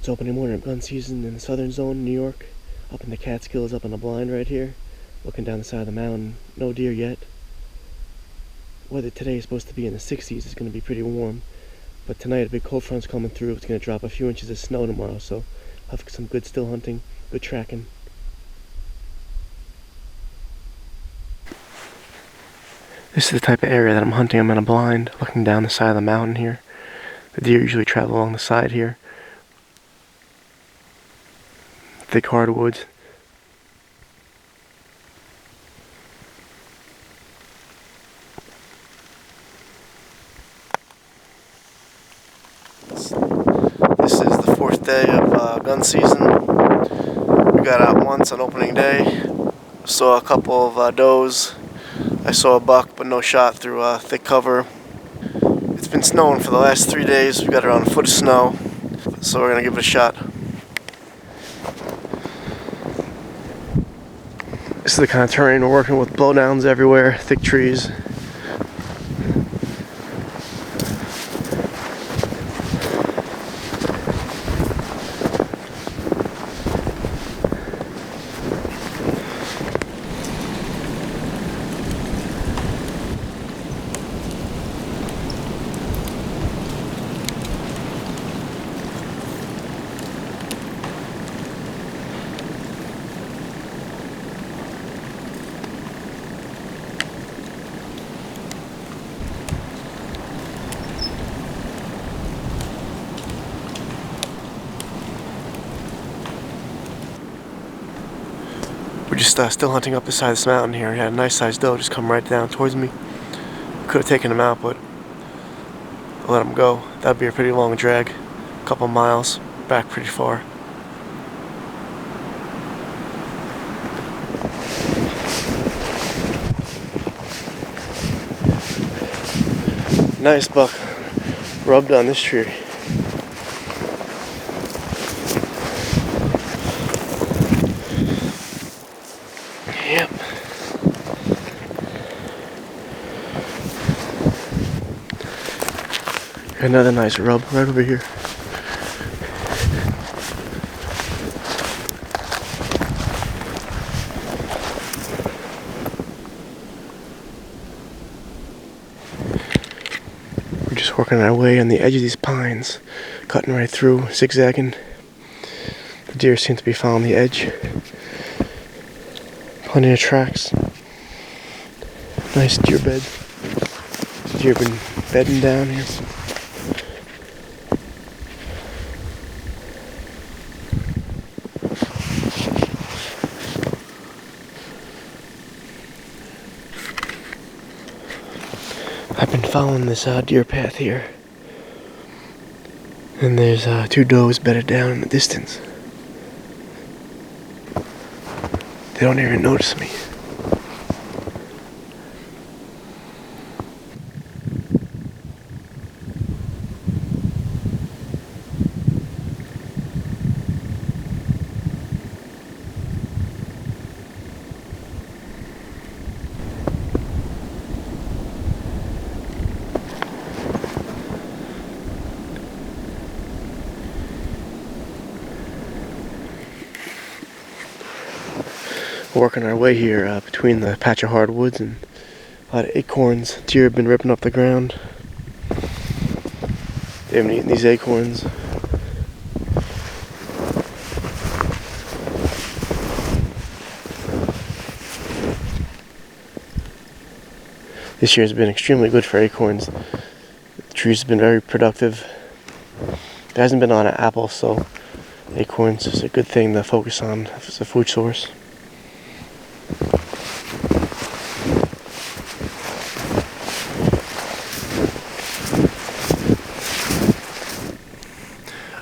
It's opening morning of gun season in the southern zone, New York, up in the Catskills, up on the blind right here, looking down the side of the mountain. No deer yet. Weather today is supposed to be in the 60s. It's going to be pretty warm, but tonight a big cold front's coming through. It's going to drop a few inches of snow tomorrow, so I'll have some good still hunting, good tracking. This is the type of area that I'm hunting. I'm in a blind, looking down the side of the mountain here. The deer usually travel along the side here. Thick hardwoods. This is the 4th day of gun season. We got out once on opening day. Saw a couple of does. I saw a buck, but no shot through thick cover. It's been snowing for the last 3 days. We got around a foot of snow, so we're gonna give it a shot. This is the kind of terrain we're working with. Blowdowns everywhere, thick trees. We're just still hunting up the side of this mountain here. We had a nice sized doe just come right down towards me. Could have taken him out, but I let him go. That'd be a pretty long drag. A couple miles, back pretty far. Nice buck rubbed on this tree. Yep. Another nice rub right over here. We're just working our way on the edge of these pines, cutting right through, zigzagging. The deer seem to be following the edge. Plenty of tracks. Nice deer bed. Deer been bedding down here. I've been following this deer path here, and there's 2 does bedded down in the distance. They don't even notice me. Working our way here between the patch of hardwoods and a lot of acorns. Deer have been ripping up the ground. They haven't eaten these acorns. This year has been extremely good for acorns. The trees have been very productive. There hasn't been a lot of apples, so acorns is a good thing to focus on as a food source.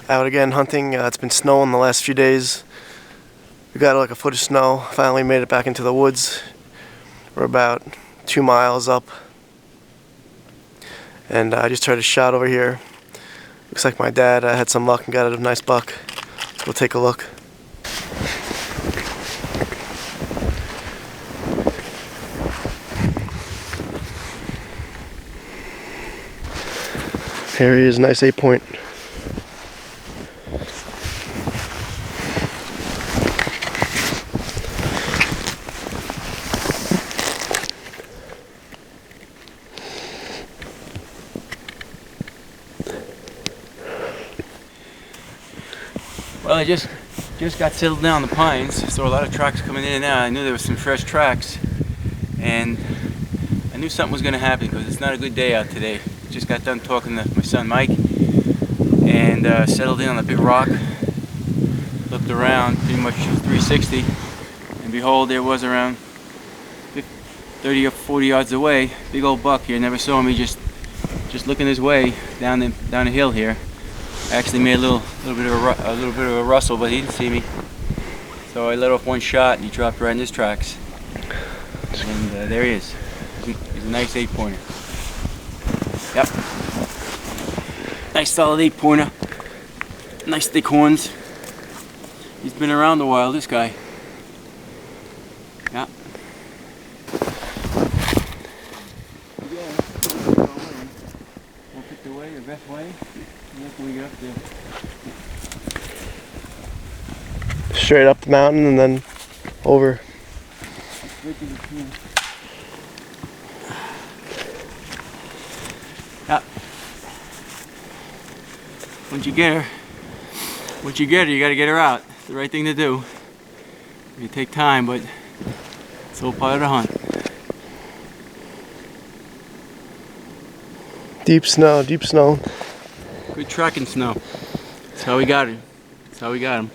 Out again hunting. It's been snowing the last few days. We got like a foot of snow. Finally made it back into the woods. We're about 2 miles up, and I just heard a shot over here. Looks like my dad had some luck and got a nice buck. So we'll take a look. Here he is, nice 8-point. Well, I just got settled down in the pines. Saw a lot of tracks coming in and out. I knew there was some fresh tracks, and I knew something was going to happen because it's not a good day out today. Just got done talking to my son Mike, and settled in on a big rock. Looked around, pretty much 360, and behold, there was around 30 or 40 yards away, big old buck here. Never saw me. Just looking his way down the hill here. I actually made a little bit of a rustle, but he didn't see me. So I let off one shot, and he dropped right in his tracks. And there he is. He's a nice 8-pointer. Yep. Nice solid 8-pointer. Nice thick horns. He's been around a while, this guy. Yeah. We'll pick the way, the best way. When we get up there. Straight up the mountain and then over. Yeah. Once you get her, you gotta get her out. It's the right thing to do. You take time, but it's all part of the hunt. Deep snow, deep snow. Good tracking snow. That's how we got him. That's how we got him.